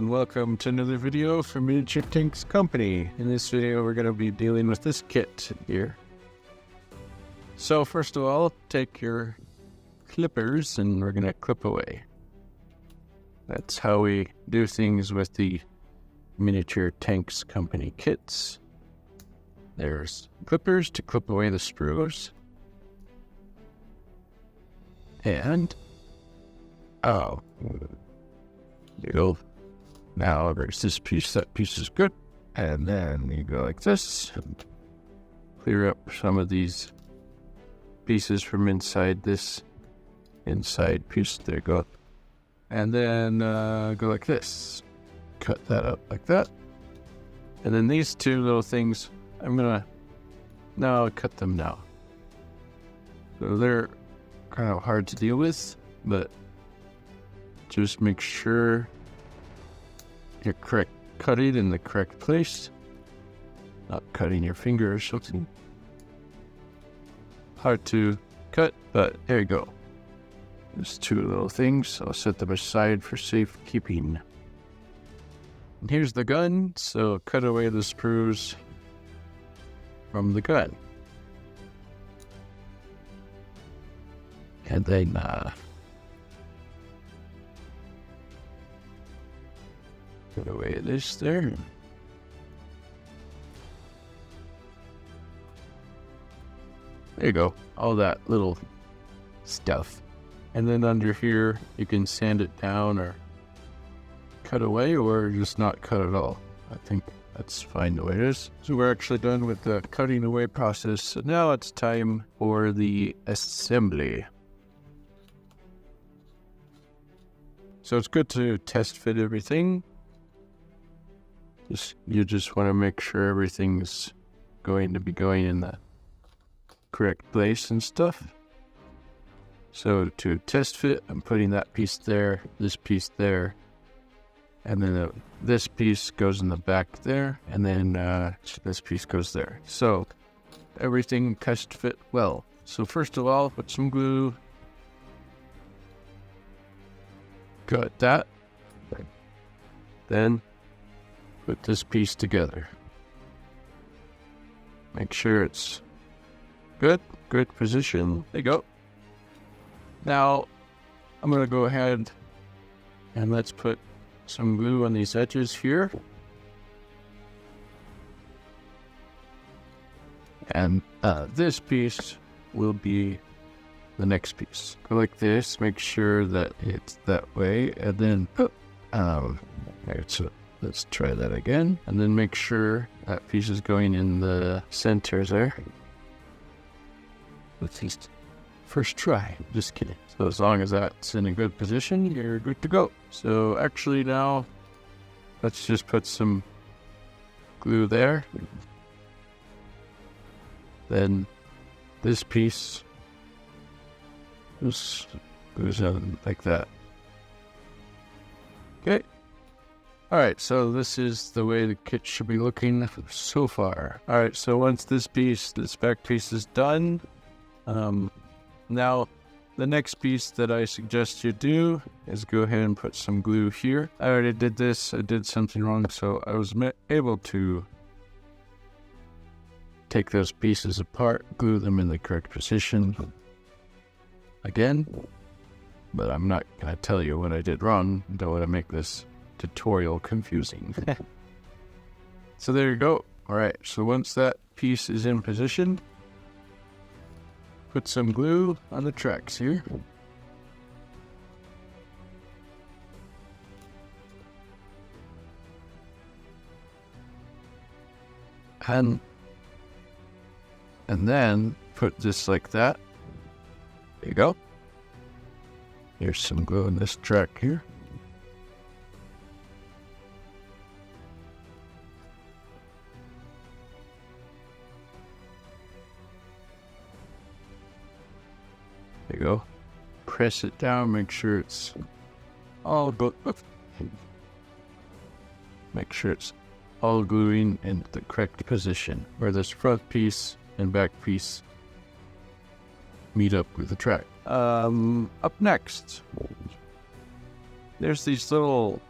and welcome to another video from Miniature Tanks Company. In this video we're going to be dealing with this kit here. So first of all, take your clippers and we're going to clip away. That's how we do things with the Miniature Tanks Company kits. There's clippers to clip away the sprues. And now there's this piece, that piece is good. And then you go like this, clear up some of these pieces from inside this inside piece, there you go. And then go like this, cut that up like that. And then these two little things, I'm gonna now cut them now. So they're kind of hard to deal with, but just make sure you're cutting in the correct place, not cutting your finger or something. Hard to cut, but there you go. There's two little things. I'll set them aside for safekeeping. And here's the gun, so cut away the sprues from the gun. And then put away this there. There you go, all that little stuff. And then under here, you can sand it down or cut away or just not cut at all. I think that's fine the way it is. So we're actually done with the cutting away process. So now it's time for the assembly. So it's good to test fit everything. You just want to make sure everything's going to be going in the correct place and stuff. So to test fit, I'm putting that piece there, this piece there, and then this piece goes in the back there, and then this piece goes there. So everything test fit well. So first of all, put some glue. Cut that. Then put this piece together. Make sure it's good position. There you go. Now, I'm going to go ahead and let's put some glue on these edges here. And this piece will be the next piece. Go like this, make sure that it's that way, and then let's try that again. And then make sure that piece is going in the center there. Let's see. First try, just kidding. So as long as that's in a good position, you're good to go. So actually now, let's just put some glue there. Then this piece just goes on like that. Okay. Alright, so this is the way the kit should be looking so far. Alright, so once this back piece is done, now, the next piece that I suggest you do is go ahead and put some glue here. I already did this. I did something wrong, so I was able to take those pieces apart, glue them in the correct position again. But I'm not going to tell you what I did wrong. I don't want to make this tutorial confusing. So there you go. All right, so once that piece is in position, put some glue on the tracks here. And then put this like that. There you go. Here's some glue on this track here. There you go. Press it down, make sure it's all make sure it's all gluing in the correct position where this front piece and back piece meet up with the track. Up next, there's these little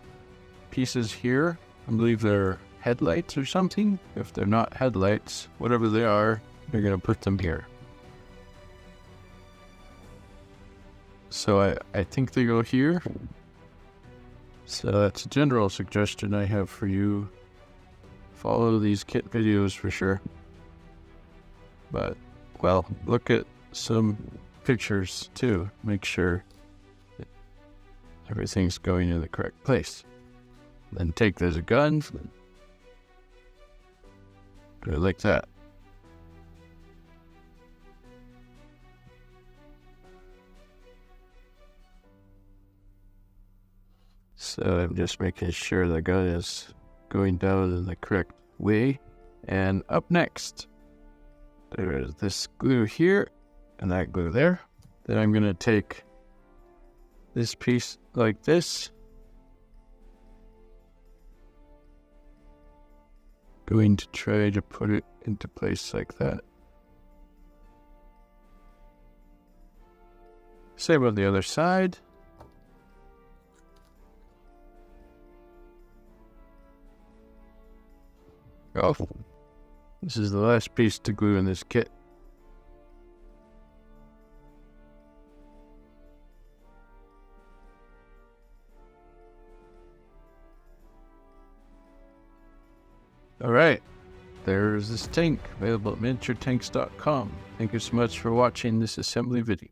pieces here. I believe they're headlights or something. If they're not headlights, whatever they are, you're going to put them here. So I think they go here. So that's a general suggestion I have for you. Follow these kit videos for sure. But, well, look at some pictures too. Make sure that everything's going in the correct place. Then take this gun. Go like that. So I'm just making sure the gun is going down in the correct way. And up next, there's this glue here and that glue there. Then I'm going to take this piece like this. Going to try to put it into place like that. Same on the other side. Oh, this is the last piece to glue in this kit. All right, there's this tank, available at miniaturetanks.com. Thank you so much for watching this assembly video.